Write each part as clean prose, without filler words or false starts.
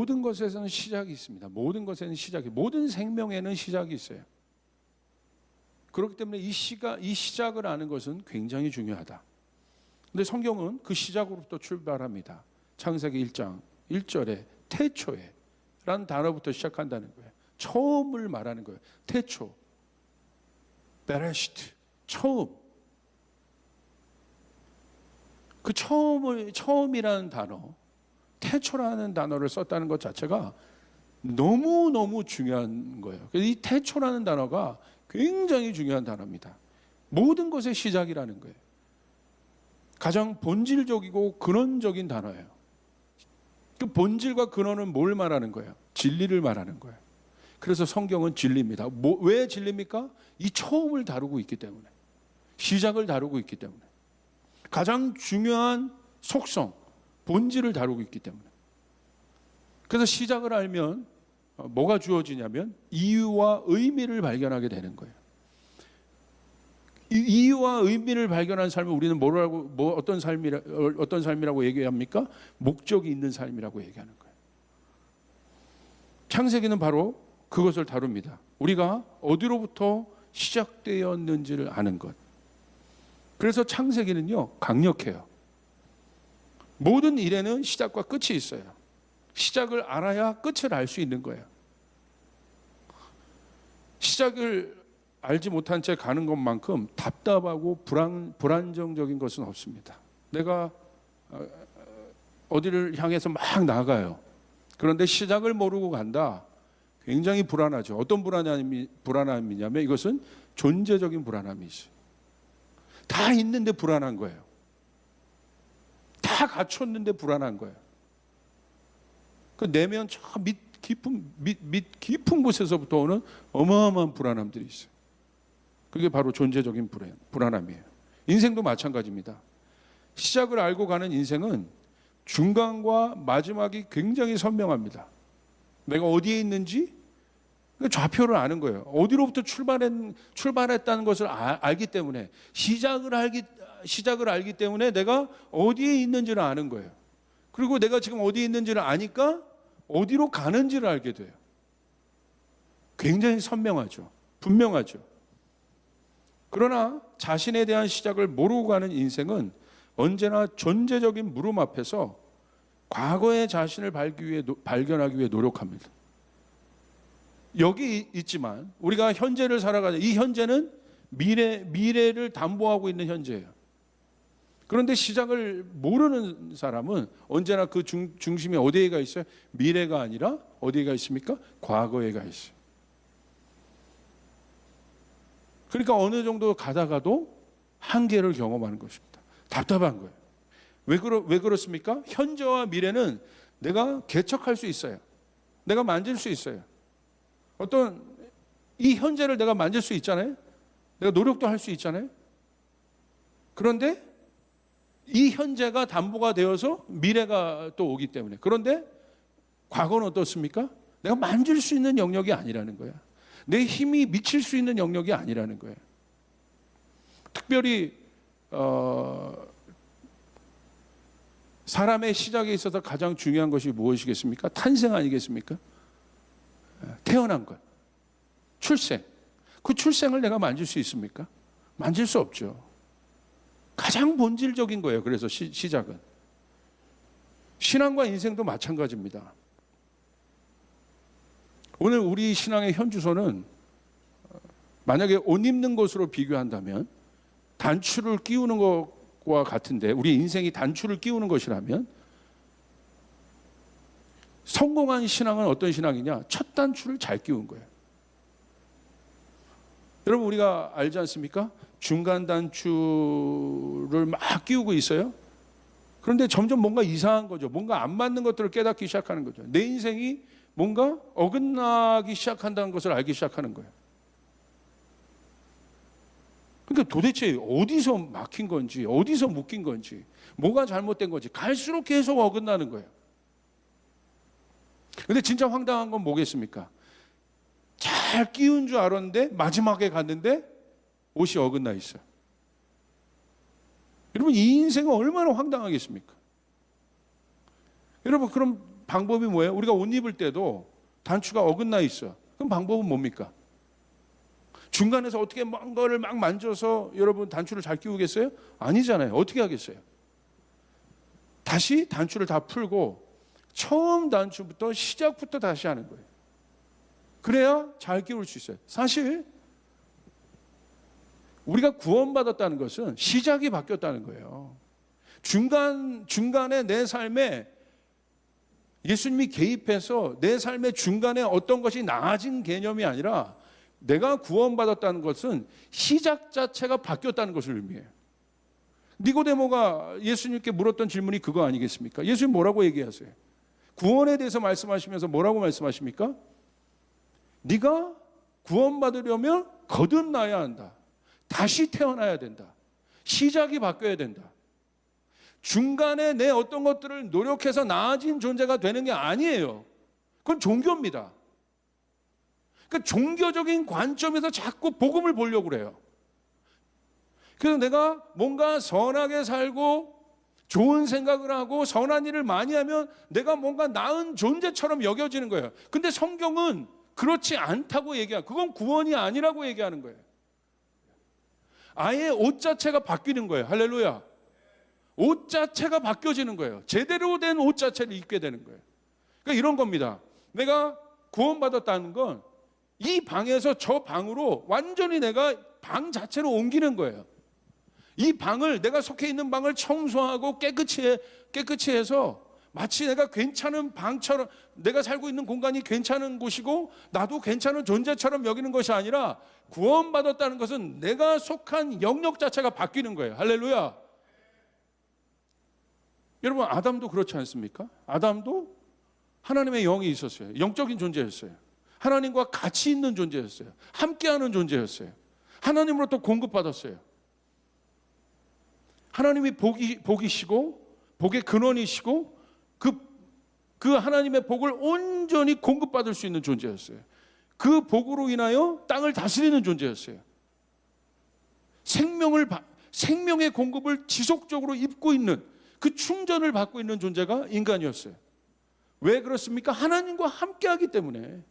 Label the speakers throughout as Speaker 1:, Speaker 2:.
Speaker 1: 모든 것에서는 시작이 있습니다. 모든 것에는 시작이, 모든 생명에는 시작이 있어요. 그렇기 때문에 이 시작을 아는 것은 굉장히 중요하다. 근데 성경은 그 시작으로부터 출발합니다. 창세기 1장 1절에 태초에 라는 단어부터 시작한다는 거예요. 처음을 말하는 거예요. 태초, 베레시트, 처음. 그 처음이라는 단어, 태초라는 단어를 썼다는 것 자체가 너무너무 중요한 거예요. 이 태초라는 단어가 굉장히 중요한 단어입니다. 모든 것의 시작이라는 거예요. 가장 본질적이고 근원적인 단어예요. 그 본질과 근원은 뭘 말하는 거예요? 진리를 말하는 거예요. 그래서 성경은 진리입니다. 왜 진리입니까? 이 처음을 다루고 있기 때문에, 시작을 다루고 있기 때문에, 가장 중요한 속성, 본질을 다루고 있기 때문에. 그래서 시작을 알면 뭐가 주어지냐면 이유와 의미를 발견하게 되는 거예요. 이유와 의미를 발견한 삶을 우리는 어떤 삶이라고 얘기합니까? 목적이 있는 삶이라고 얘기하는 거예요. 창세기는 바로 그것을 다룹니다. 우리가 어디로부터 시작되었는지를 아는 것. 그래서 창세기는요, 강력해요. 모든 일에는 시작과 끝이 있어요. 시작을 알아야 끝을 알 수 있는 거예요. 시작을 알지 못한 채 가는 것만큼 답답하고 불안정적인 것은 없습니다. 내가 어디를 향해서 막 나가요. 그런데 시작을 모르고 간다. 굉장히 불안하죠. 어떤 불안함이냐면 이것은 존재적인 불안함이 있어요. 다 있는데 불안한 거예요. 다 갖췄는데 불안한 거예요. 그 내면 저 밑 깊은 곳에서부터 오는 어마어마한 불안함들이 있어요. 그게 바로 존재적인 불안함이에요. 인생도 마찬가지입니다. 시작을 알고 가는 인생은 중간과 마지막이 굉장히 선명합니다. 내가 어디에 있는지 좌표를 아는 거예요. 어디로부터 출발했다는 것을 알기 때문에, 시작을 알기 때문에 내가 어디에 있는지를 아는 거예요. 그리고 내가 지금 어디에 있는지를 아니까 어디로 가는지를 알게 돼요. 굉장히 선명하죠. 분명하죠. 그러나 자신에 대한 시작을 모르고 가는 인생은 언제나 존재적인 물음 앞에서 과거의 자신을 발견하기 위해 노력합니다. 여기 있지만 우리가 현재를 살아가는 이 현재는 미래를 담보하고 있는 현재예요. 그런데 시작을 모르는 사람은 언제나 그 중심이 어디에 가 있어요? 미래가 아니라 어디에 가 있습니까? 과거에 가 있어요. 그러니까 어느 정도 가다가도 한계를 경험하는 것입니다. 답답한 거예요. 왜 그렇습니까? 현재와 미래는 내가 개척할 수 있어요. 내가 만질 수 있어요. 이 현재를 내가 만질 수 있잖아요. 내가 노력도 할 수 있잖아요. 그런데 이 현재가 담보가 되어서 미래가 또 오기 때문에. 그런데 과거는 어떻습니까? 내가 만질 수 있는 영역이 아니라는 거야. 내 힘이 미칠 수 있는 영역이 아니라는 거예요. 특별히 사람의 시작에 있어서 가장 중요한 것이 무엇이겠습니까? 탄생 아니겠습니까? 태어난 것, 출생. 그 출생을 내가 만질 수 있습니까? 만질 수 없죠. 가장 본질적인 거예요. 그래서 시작은. 신앙과 인생도 마찬가지입니다. 오늘 우리 신앙의 현주소는 만약에 옷 입는 것으로 비교한다면 단추를 끼우는 것과 같은데, 우리 인생이 단추를 끼우는 것이라면 성공한 신앙은 어떤 신앙이냐? 첫 단추를 잘 끼운 거예요. 여러분, 우리가 알지 않습니까? 중간 단추를 막 끼우고 있어요. 그런데 점점 뭔가 이상한 거죠. 뭔가 안 맞는 것들을 깨닫기 시작하는 거죠. 내 인생이 뭔가 어긋나기 시작한다는 것을 알기 시작하는 거예요. 그러니까 도대체 어디서 막힌 건지, 어디서 묶인 건지, 뭐가 잘못된 건지 갈수록 계속 어긋나는 거예요. 근데 진짜 황당한 건 뭐겠습니까? 잘 끼운 줄 알았는데 마지막에 갔는데 옷이 어긋나 있어요. 여러분, 이 인생은 얼마나 황당하겠습니까? 여러분, 그럼 방법이 뭐예요? 우리가 옷 입을 때도 단추가 어긋나 있어. 그럼 방법은 뭡니까? 중간에서 어떻게 먼 거를 막 만져서 여러분 단추를 잘 끼우겠어요? 아니잖아요. 어떻게 하겠어요? 다시 단추를 다 풀고 처음 단추부터 시작부터 다시 하는 거예요. 그래야 잘 끼울 수 있어요. 사실 우리가 구원받았다는 것은 시작이 바뀌었다는 거예요. 중간에 내 삶에 예수님이 개입해서 내 삶의 중간에 어떤 것이 나아진 개념이 아니라 내가 구원받았다는 것은 시작 자체가 바뀌었다는 것을 의미해요. 니고데모가 예수님께 물었던 질문이 그거 아니겠습니까? 예수님 뭐라고 얘기하세요? 구원에 대해서 말씀하시면서 뭐라고 말씀하십니까? 네가 구원받으려면 거듭나야 한다. 다시 태어나야 된다. 시작이 바뀌어야 된다. 중간에 내 어떤 것들을 노력해서 나아진 존재가 되는 게 아니에요. 그건 종교입니다. 그러니까 종교적인 관점에서 자꾸 복음을 보려고 그래요. 그래서 내가 뭔가 선하게 살고 좋은 생각을 하고 선한 일을 많이 하면 내가 뭔가 나은 존재처럼 여겨지는 거예요. 근데 성경은 그렇지 않다고 얘기하고 그건 구원이 아니라고 얘기하는 거예요. 아예 옷 자체가 바뀌는 거예요. 할렐루야. 옷 자체가 바뀌어지는 거예요. 제대로 된 옷 자체를 입게 되는 거예요. 그러니까 이런 겁니다. 내가 구원받았다는 건 이 방에서 저 방으로 완전히 내가 방 자체로 옮기는 거예요. 이 방을 내가 속해 있는 방을 청소하고 깨끗이 해서 마치 내가 괜찮은 방처럼 내가 살고 있는 공간이 괜찮은 곳이고 나도 괜찮은 존재처럼 여기는 것이 아니라 구원받았다는 것은 내가 속한 영역 자체가 바뀌는 거예요. 할렐루야. 여러분 아담도 그렇지 않습니까? 아담도 하나님의 영이 있었어요. 영적인 존재였어요. 하나님과 같이 있는 존재였어요. 함께하는 존재였어요. 하나님으로부터 공급받았어요. 하나님이 복이시고 복의 근원이시고 그 하나님의 복을 온전히 공급받을 수 있는 존재였어요. 그 복으로 인하여 땅을 다스리는 존재였어요. 생명의 공급을 지속적으로 입고 있는 그 충전을 받고 있는 존재가 인간이었어요. 왜 그렇습니까? 하나님과 함께하기 때문에.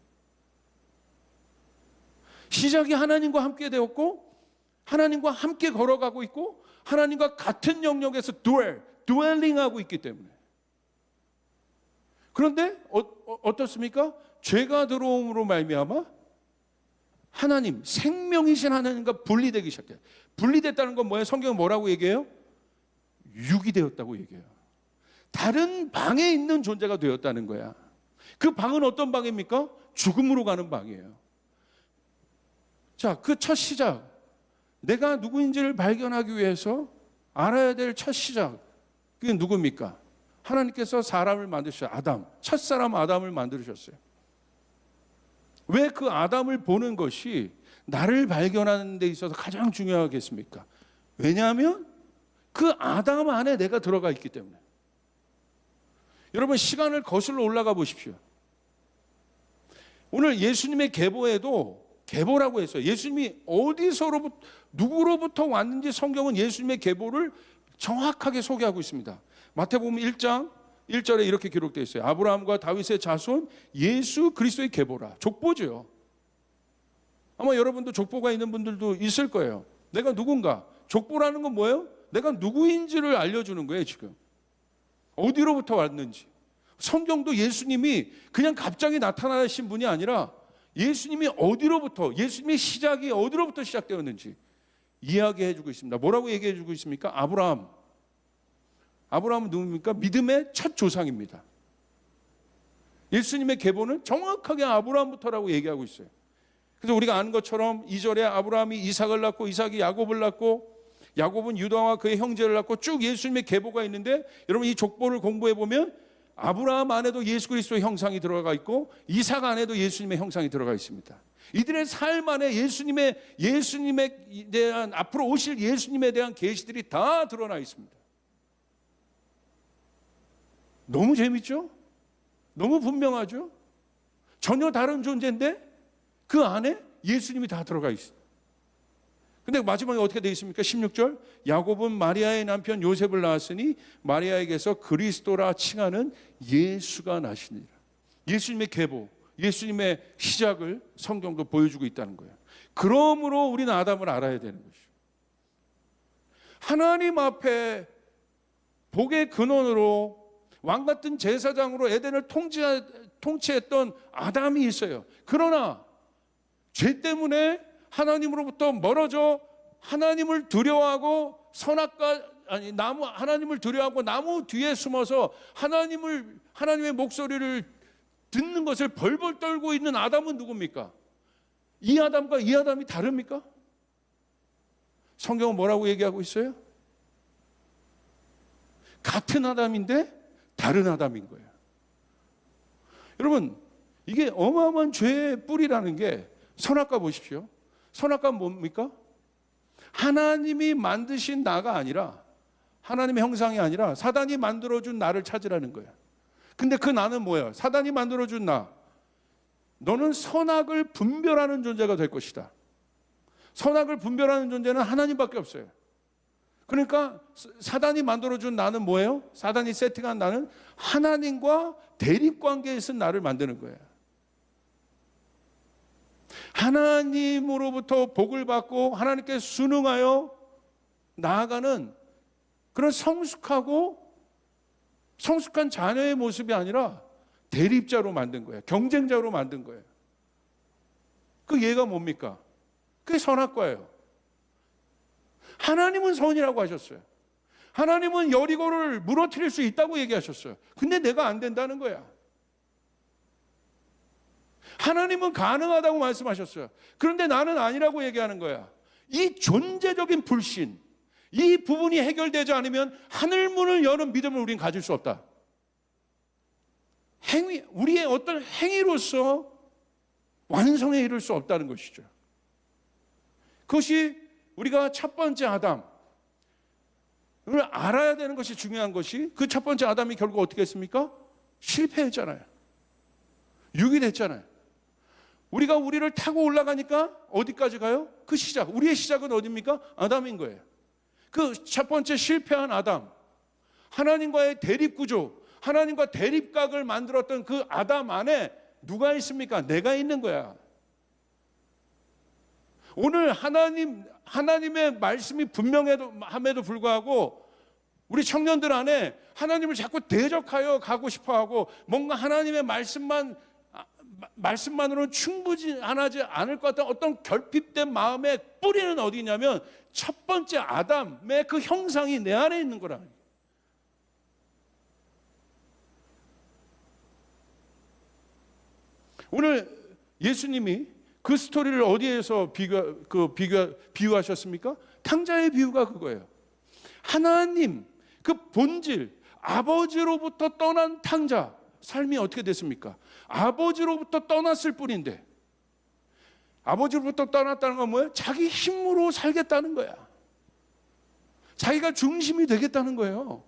Speaker 1: 시작이 하나님과 함께 되었고 하나님과 함께 걸어가고 있고 하나님과 같은 영역에서 드웰링하고 있기 때문에. 그런데 어떻습니까? 죄가 들어옴으로 말미암아 하나님, 생명이신 하나님과 분리되기 시작해요. 분리됐다는 건 뭐예요? 성경은 뭐라고 얘기해요? 육이 되었다고 얘기해요. 다른 방에 있는 존재가 되었다는 거야. 그 방은 어떤 방입니까? 죽음으로 가는 방이에요. 자, 그 첫 시작, 내가 누구인지를 발견하기 위해서 알아야 될 첫 시작, 그게 누굽니까? 하나님께서 사람을 만드셨어요. 아담, 첫사람 아담을 만드셨어요. 왜 그 아담을 보는 것이 나를 발견하는 데 있어서 가장 중요하겠습니까? 왜냐하면 그 아담 안에 내가 들어가 있기 때문에. 여러분 시간을 거슬러 올라가 보십시오. 오늘 예수님의 계보에도 계보라고 했어요. 예수님이 어디서로부터 누구로부터 왔는지 성경은 예수님의 계보를 정확하게 소개하고 있습니다. 마태복음 1장 1절에 이렇게 기록되어 있어요. 아브라함과 다윗의 자손 예수 그리스도의 계보라. 족보죠. 아마 여러분도 족보가 있는 분들도 있을 거예요. 내가 누군가. 족보라는 건 뭐예요? 내가 누구인지를 알려주는 거예요. 지금 어디로부터 왔는지. 성경도 예수님이 그냥 갑자기 나타나신 분이 아니라 예수님이 어디로부터, 예수님의 시작이 어디로부터 시작되었는지 이야기해 주고 있습니다. 뭐라고 얘기해 주고 있습니까? 아브라함은 누굽니까? 믿음의 첫 조상입니다. 예수님의 계보는 정확하게 아브라함부터라고 얘기하고 있어요. 그래서 우리가 아는 것처럼 2절에 아브라함이 이삭을 낳고 이삭이 야곱을 낳고 야곱은 유다와 그의 형제를 낳고 쭉 예수님의 계보가 있는데 여러분 이 족보를 공부해 보면 아브라함 안에도 예수 그리스도의 형상이 들어가 있고 이삭 안에도 예수님의 형상이 들어가 있습니다. 이들의 삶 안에 예수님에 대한 앞으로 오실 예수님에 대한 계시들이 다 드러나 있습니다. 너무 재밌죠? 너무 분명하죠? 전혀 다른 존재인데 그 안에 예수님이 다 들어가 있어요. 근데 마지막에 어떻게 되어 있습니까? 16절, 야곱은 마리아의 남편 요셉을 낳았으니 마리아에게서 그리스도라 칭하는 예수가 나시니라. 예수님의 계보, 예수님의 시작을 성경도 보여주고 있다는 거예요. 그러므로 우리는 아담을 알아야 되는 것이죠. 하나님 앞에 복의 근원으로 왕같은 제사장으로 에덴을 통치했던 아담이 있어요. 그러나 죄 때문에 하나님으로부터 멀어져 하나님을 두려워하고 하나님을 두려워하고 나무 뒤에 숨어서 하나님의 목소리를 듣는 것을 벌벌 떨고 있는 아담은 누굽니까? 이 아담과 이 아담이 다릅니까? 성경은 뭐라고 얘기하고 있어요? 같은 아담인데 다른 아담인 거예요. 여러분, 이게 어마어마한 죄의 뿌리라는 게, 선악과 보십시오. 선악과는 뭡니까? 하나님이 만드신 나가 아니라, 하나님의 형상이 아니라 사단이 만들어준 나를 찾으라는 거예요. 근데 그 나는 뭐예요? 사단이 만들어준 나. 너는 선악을 분별하는 존재가 될 것이다. 선악을 분별하는 존재는 하나님밖에 없어요. 그러니까 사단이 만들어준 나는 뭐예요? 사단이 세팅한 나는 하나님과 대립관계에 있은 나를 만드는 거예요. 하나님으로부터 복을 받고 하나님께 순응하여 나아가는 그런 성숙한 자녀의 모습이 아니라 대립자로 만든 거예요. 경쟁자로 만든 거예요. 그 예가 뭡니까? 그게 선악과예요. 하나님은 선이라고 하셨어요. 하나님은 여리고를 무너뜨릴 수 있다고 얘기하셨어요. 근데 내가 안 된다는 거야. 하나님은 가능하다고 말씀하셨어요. 그런데 나는 아니라고 얘기하는 거야. 이 존재적인 불신, 이 부분이 해결되지 않으면 하늘문을 여는 믿음을 우리는 가질 수 없다. 우리의 어떤 행위로서 완성에 이를 수 없다는 것이죠. 그것이 우리가 첫 번째 아담을 알아야 되는 것이 중요한 것이, 그 첫 번째 아담이 결국 어떻게 했습니까? 실패했잖아요. 유기됐잖아요. 우리가 우리를 타고 올라가니까 어디까지 가요? 그 시작. 우리의 시작은 어디입니까? 아담인 거예요. 그 첫 번째 실패한 아담, 하나님과의 대립구조, 하나님과 대립각을 만들었던 그 아담 안에 누가 있습니까? 내가 있는 거야. 오늘 하나님의 말씀이 분명함에도 불구하고 우리 청년들 안에 하나님을 자꾸 대적하여 가고 싶어하고 뭔가 하나님의 말씀만으로는 충분하지 않을 것 같은 어떤 결핍된 마음의 뿌리는 어디냐면 첫 번째 아담의 그 형상이 내 안에 있는 거라. 오늘 예수님이 그 스토리를 어디에서 비유하셨습니까? 탕자의 비유가 그거예요. 하나님, 그 본질, 아버지로부터 떠난 탕자, 삶이 어떻게 됐습니까? 아버지로부터 떠났을 뿐인데, 아버지로부터 떠났다는 건 뭐예요? 자기 힘으로 살겠다는 거야. 자기가 중심이 되겠다는 거예요.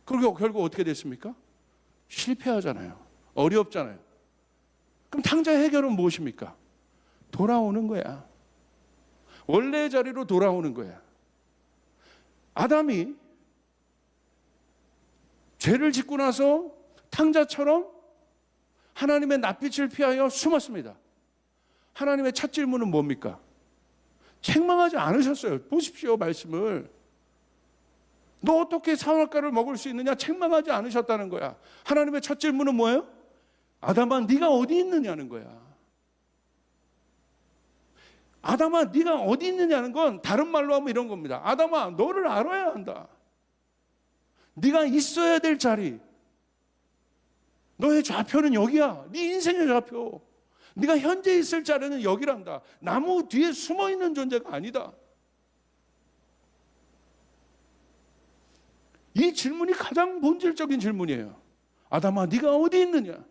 Speaker 1: 그리고 결국 어떻게 됐습니까? 실패하잖아요. 어렵잖아요. 그럼 탕자의 해결은 무엇입니까? 돌아오는 거야. 원래의 자리로 돌아오는 거야. 아담이 죄를 짓고 나서 탕자처럼 하나님의 낯빛을 피하여 숨었습니다. 하나님의 첫 질문은 뭡니까? 책망하지 않으셨어요. 보십시오, 말씀을. 너 어떻게 선악과를 먹을 수 있느냐? 책망하지 않으셨다는 거야. 하나님의 첫 질문은 뭐예요? 아담아, 네가 어디 있느냐는 거야. 아담아, 네가 어디 있느냐는 건 다른 말로 하면 이런 겁니다. 아담아, 너를 알아야 한다. 네가 있어야 될 자리, 너의 좌표는 여기야. 네 인생의 좌표, 네가 현재 있을 자리는 여기란다. 나무 뒤에 숨어있는 존재가 아니다. 이 질문이 가장 본질적인 질문이에요. 아담아, 네가 어디 있느냐?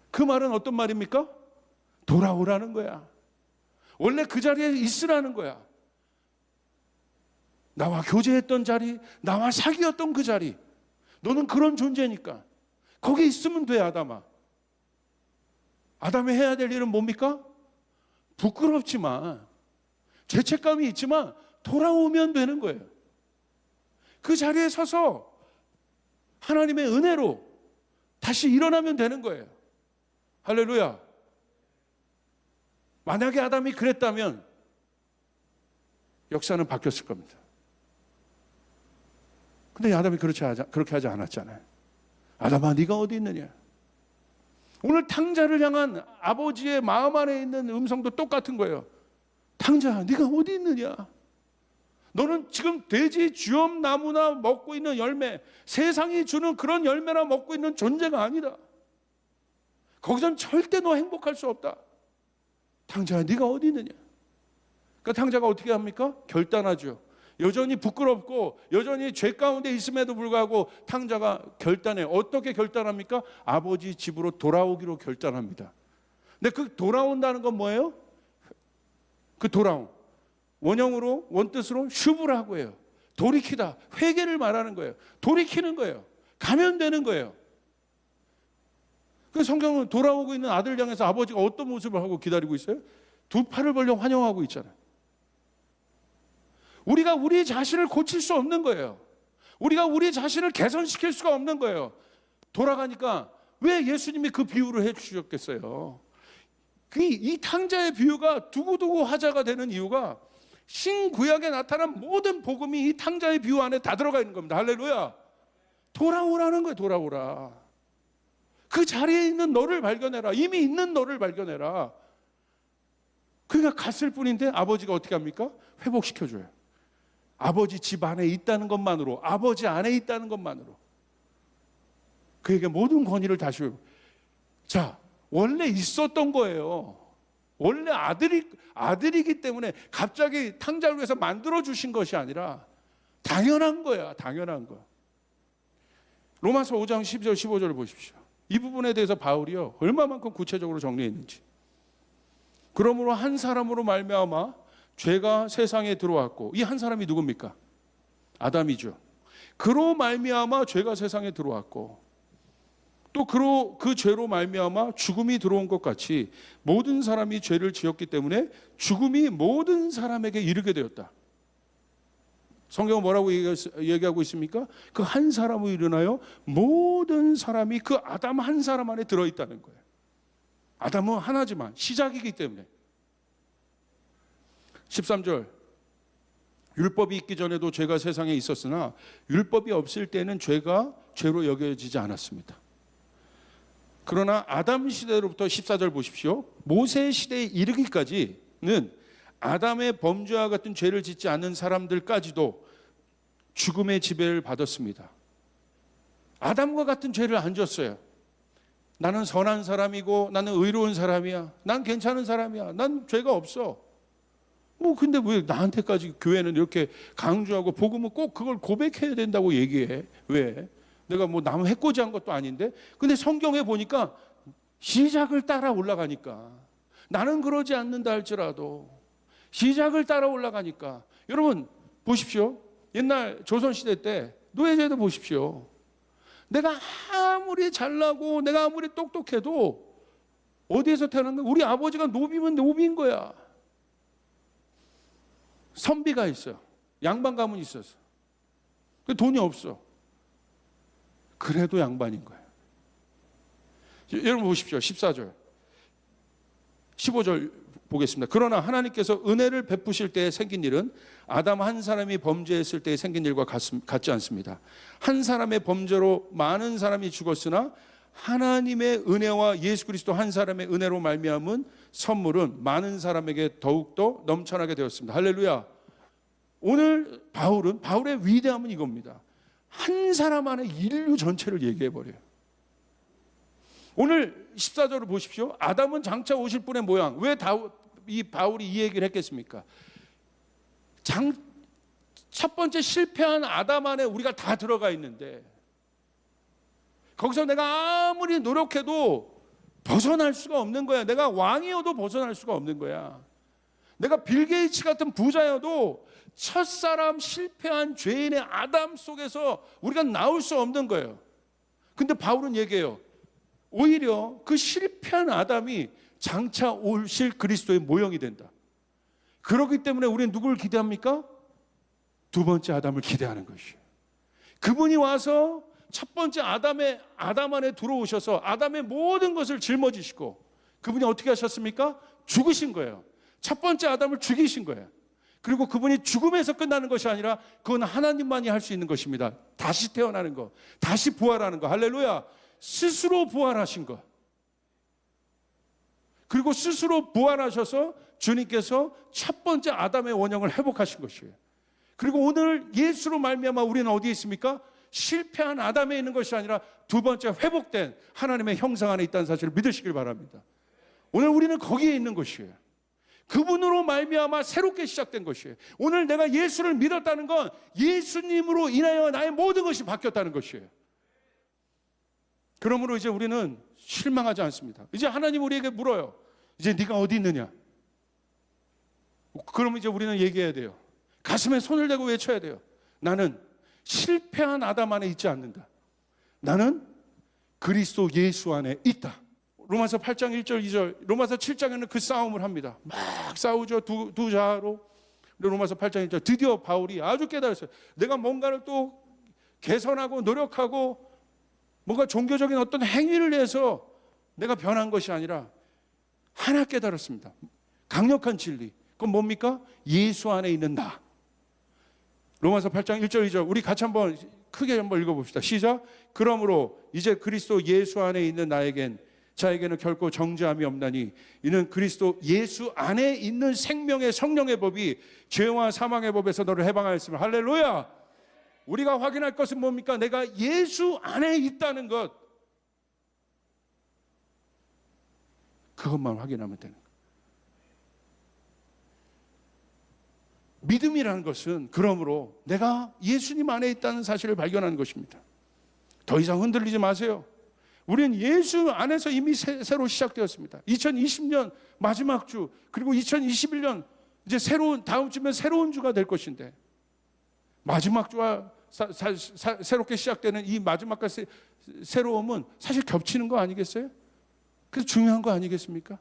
Speaker 1: 그 말은 어떤 말입니까? 돌아오라는 거야. 원래 그 자리에 있으라는 거야. 나와 교제했던 자리, 나와 사귀었던 그 자리, 너는 그런 존재니까 거기 있으면 돼. 아담아, 아담이 해야 될 일은 뭡니까? 부끄럽지만 죄책감이 있지만 돌아오면 되는 거예요. 그 자리에 서서 하나님의 은혜로 다시 일어나면 되는 거예요. 할렐루야. 만약에 아담이 그랬다면 역사는 바뀌었을 겁니다. 근데 아담이 그렇게 하지 않았잖아요. 아담아, 네가 어디 있느냐? 오늘 탕자를 향한 아버지의 마음 안에 있는 음성도 똑같은 거예요. 탕자, 네가 어디 있느냐? 너는 지금 돼지 주염나무나 먹고 있는 열매, 세상이 주는 그런 열매나 먹고 있는 존재가 아니다. 거기선 절대 너 행복할 수 없다. 탕자야, 네가 어디 있느냐? 그러니까 탕자가 어떻게 합니까? 결단하죠. 여전히 부끄럽고 여전히 죄 가운데 있음에도 불구하고 탕자가 결단해. 어떻게 결단합니까? 아버지 집으로 돌아오기로 결단합니다. 근데 그 돌아온다는 건 뭐예요? 그 돌아옴, 원형으로 원뜻으로 슈브라고 해요. 돌이키다, 회개를 말하는 거예요. 돌이키는 거예요. 가면 되는 거예요. 그 성경은 돌아오고 있는 아들 향해서 아버지가 어떤 모습을 하고 기다리고 있어요? 두 팔을 벌려 환영하고 있잖아요. 우리가 우리 자신을 고칠 수 없는 거예요. 우리가 우리 자신을 개선시킬 수가 없는 거예요. 돌아가니까 왜 예수님이 그 비유를 해주셨겠어요? 이 탕자의 비유가 두고두고 화제가 되는 이유가 신구약에 나타난 모든 복음이 이 탕자의 비유 안에 다 들어가 있는 겁니다. 할렐루야. 돌아오라는 거예요. 돌아오라. 그 자리에 있는 너를 발견해라. 이미 있는 너를 발견해라. 그러니까 갔을 뿐인데 아버지가 어떻게 합니까? 회복시켜줘요. 아버지 집 안에 있다는 것만으로, 아버지 안에 있다는 것만으로 그에게 모든 권위를 다시 주고. 자, 원래 있었던 거예요. 원래 아들이기 때문에 갑자기 탕자를 위해서 만들어 주신 것이 아니라 당연한 거야. 당연한 거. 로마서 5장 12절 15절을 보십시오. 이 부분에 대해서 바울이요 얼마만큼 구체적으로 정리했는지. 그러므로 한 사람으로 말미암아 죄가 세상에 들어왔고, 이 한 사람이 누굽니까? 아담이죠. 그로 말미암아 죄가 세상에 들어왔고, 또 그 죄로 말미암아 죽음이 들어온 것 같이 모든 사람이 죄를 지었기 때문에 죽음이 모든 사람에게 이르게 되었다. 성경은 뭐라고 얘기하고 있습니까? 그 한 사람으로 일어나요 모든 사람이 그 아담 한 사람 안에 들어있다는 거예요. 아담은 하나지만 시작이기 때문에. 13절, 율법이 있기 전에도 죄가 세상에 있었으나 율법이 없을 때는 죄가 죄로 여겨지지 않았습니다. 그러나 아담 시대로부터 14절 보십시오. 모세 시대에 이르기까지는 아담의 범죄와 같은 죄를 짓지 않는 사람들까지도 죽음의 지배를 받았습니다. 아담과 같은 죄를 안 졌어요. 나는 선한 사람이고 나는 의로운 사람이야. 난 괜찮은 사람이야. 난 죄가 없어. 근데 왜 나한테까지 교회는 이렇게 강조하고 복음은 꼭 그걸 고백해야 된다고 얘기해? 왜? 내가 남 해코지한 것도 아닌데. 근데 성경에 보니까 시작을 따라 올라가니까, 나는 그러지 않는다 할지라도 시작을 따라 올라가니까. 여러분 보십시오. 옛날 조선시대 때 노예제도 보십시오. 내가 아무리 잘나고 내가 아무리 똑똑해도 어디에서 태어난 거야? 우리 아버지가 노비면 노비인 거야. 선비가 있어요. 양반 가문이 있었어. 돈이 없어. 그래도 양반인 거예요. 여러분 보십시오. 14절 15절 보겠습니다. 그러나 하나님께서 은혜를 베푸실 때에 생긴 일은 아담 한 사람이 범죄했을 때에 생긴 일과 같지 않습니다. 한 사람의 범죄로 많은 사람이 죽었으나 하나님의 은혜와 예수 그리스도 한 사람의 은혜로 말미암은 선물은 많은 사람에게 더욱더 넘쳐나게 되었습니다. 할렐루야. 오늘 바울의 위대함은 이겁니다. 한 사람 안에 인류 전체를 얘기해버려요. 오늘 14절을 보십시오. 아담은 장차 오실 분의 모양. 왜 이 바울이 이 얘기를 했겠습니까? 첫 번째 실패한 아담 안에 우리가 다 들어가 있는데, 거기서 내가 아무리 노력해도 벗어날 수가 없는 거야. 내가 왕이어도 벗어날 수가 없는 거야. 내가 빌 게이츠 같은 부자여도 첫사람 실패한 죄인의 아담 속에서 우리가 나올 수 없는 거예요. 근데 바울은 얘기해요. 오히려 그 실패한 아담이 장차 오실 그리스도의 모형이 된다. 그렇기 때문에 우리는 누구를 기대합니까? 두 번째 아담을 기대하는 것이에요. 그분이 와서 첫 번째 아담 안에 들어오셔서 아담의 모든 것을 짊어지시고 그분이 어떻게 하셨습니까? 죽으신 거예요. 첫 번째 아담을 죽이신 거예요. 그리고 그분이 죽음에서 끝나는 것이 아니라 그건 하나님만이 할 수 있는 것입니다. 다시 태어나는 거, 다시 부활하는 거. 할렐루야. 스스로 부활하신 거. 그리고 스스로 부활하셔서 주님께서 첫 번째 아담의 원형을 회복하신 것이에요. 그리고 오늘 예수로 말미암아 우리는 어디에 있습니까? 실패한 아담에 있는 것이 아니라 두 번째 회복된 하나님의 형상 안에 있다는 사실을 믿으시길 바랍니다. 오늘 우리는 거기에 있는 것이에요. 그분으로 말미암아 새롭게 시작된 것이에요. 오늘 내가 예수를 믿었다는 건 예수님으로 인하여 나의 모든 것이 바뀌었다는 것이에요. 그러므로 이제 우리는 실망하지 않습니다. 이제 하나님 우리에게 물어요. 이제 네가 어디 있느냐? 그러면 이제 우리는 얘기해야 돼요. 가슴에 손을 대고 외쳐야 돼요. 나는 실패한 아담 안에 있지 않는다. 나는 그리스도 예수 안에 있다. 로마서 8장 1절 2절, 로마서 7장에는 그 싸움을 합니다. 막 싸우죠. 두 자로. 로마서 8장 1절, 드디어 바울이 아주 깨달았어요. 내가 뭔가를 또 개선하고 노력하고 뭔가 종교적인 어떤 행위를 해서 내가 변한 것이 아니라 하나 깨달았습니다. 강력한 진리. 그건 뭡니까? 예수 안에 있는 나. 로마서 8장 1절 2절 우리 같이 한번 크게 한번 읽어봅시다. 시작. 그러므로 이제 그리스도 예수 안에 있는 자에게는 결코 정죄함이 없나니 이는 그리스도 예수 안에 있는 생명의 성령의 법이 죄와 사망의 법에서 너를 해방하였으면. 할렐루야. 우리가 확인할 것은 뭡니까? 내가 예수 안에 있다는 것. 그것만 확인하면 되는 거예요. 믿음이라는 것은 그러므로 내가 예수님 안에 있다는 사실을 발견하는 것입니다. 더 이상 흔들리지 마세요. 우리는 예수 안에서 이미 새로 시작되었습니다. 2020년 마지막 주, 그리고 2021년 이제 다음 주면 새로운 주가 될 것인데 마지막 주와 새롭게 시작되는 이 마지막과 새로움은 사실 겹치는 거 아니겠어요? 그래서 중요한 거 아니겠습니까?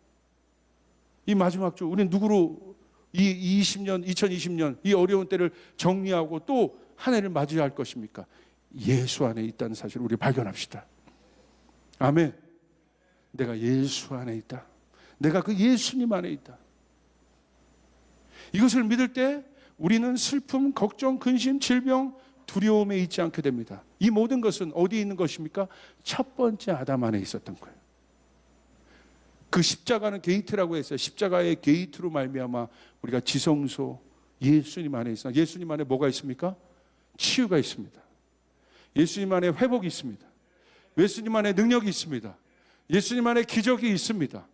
Speaker 1: 이 마지막 주 우리는 누구로 이 2020년 이 어려운 때를 정리하고 또 한 해를 맞이할 것입니까? 예수 안에 있다는 사실을 우리 발견합시다. 아멘. 내가 예수 안에 있다. 내가 그 예수님 안에 있다. 이것을 믿을 때 우리는 슬픔, 걱정, 근심, 질병, 두려움에 있지 않게 됩니다. 이 모든 것은 어디에 있는 것입니까? 첫 번째 아담 안에 있었던 거예요. 그 십자가는 게이트라고 했어요. 십자가의 게이트로 말미암아 우리가 지성소, 예수님 안에 있어. 예수님 안에 뭐가 있습니까? 치유가 있습니다. 예수님 안에 회복이 있습니다. 예수님 안에 능력이 있습니다. 예수님 안에 기적이 있습니다.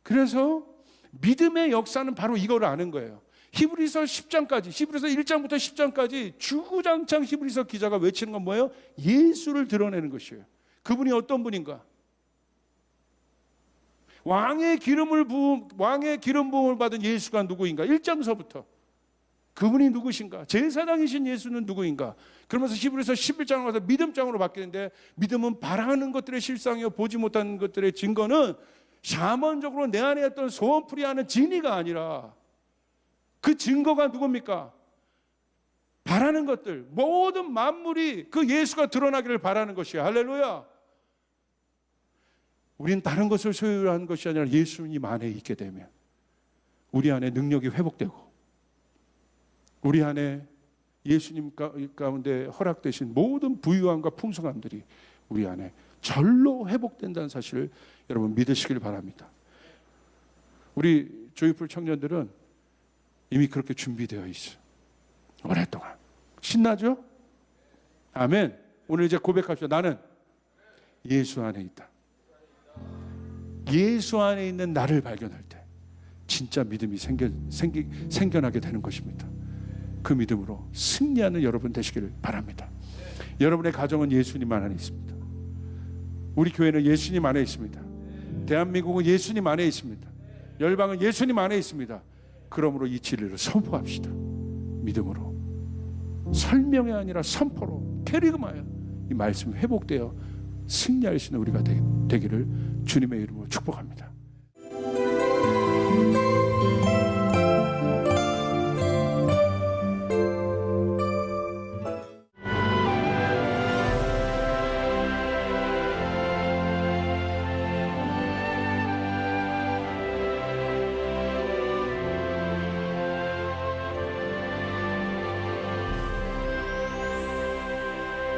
Speaker 1: 그래서 믿음의 역사는 바로 이걸 아는 거예요. 히브리서 10장까지, 히브리서 1장부터 10장까지 주구장창 히브리서 기자가 외치는 건 뭐예요? 예수를 드러내는 것이에요. 그분이 어떤 분인가? 왕의 기름 부음을 받은 예수가 누구인가? 1장서부터 그분이 누구신가? 제사장이신 예수는 누구인가? 그러면서 히브리서 11장으로 가서 믿음장으로 바뀌는데, 믿음은 바라는 것들의 실상이요 보지 못하는 것들의 증거는 샤먼적으로 내 안에 있던 소원풀이하는 진리가 아니라 그 증거가 누굽니까? 바라는 것들, 모든 만물이 그 예수가 드러나기를 바라는 것이야. 할렐루야. 우리는 다른 것을 소유하는 것이 아니라 예수님 안에 있게 되면 우리 안에 능력이 회복되고 우리 안에 예수님 가운데 허락되신 모든 부유함과 풍성함들이 우리 안에 절로 회복된다는 사실을 여러분 믿으시길 바랍니다. 우리 조이풀 청년들은 이미 그렇게 준비되어 있어요. 오랫동안. 신나죠? 아멘. 오늘 이제 고백합시다. 나는 예수 안에 있다. 예수 안에 있는 나를 발견할 때 진짜 믿음이 생겨나게 되는 것입니다. 그 믿음으로 승리하는 여러분 되시기를 바랍니다. 여러분의 가정은 예수님 안에 있습니다. 우리 교회는 예수님 안에 있습니다. 대한민국은 예수님 안에 있습니다. 열방은 예수님 안에 있습니다. 그러므로 이 진리를 선포합시다. 믿음으로, 설명이 아니라 선포로, 캐리그마야 이 말씀이 회복되어 승리할 수 있는 우리가 되기를 주님의 이름으로 축복합니다.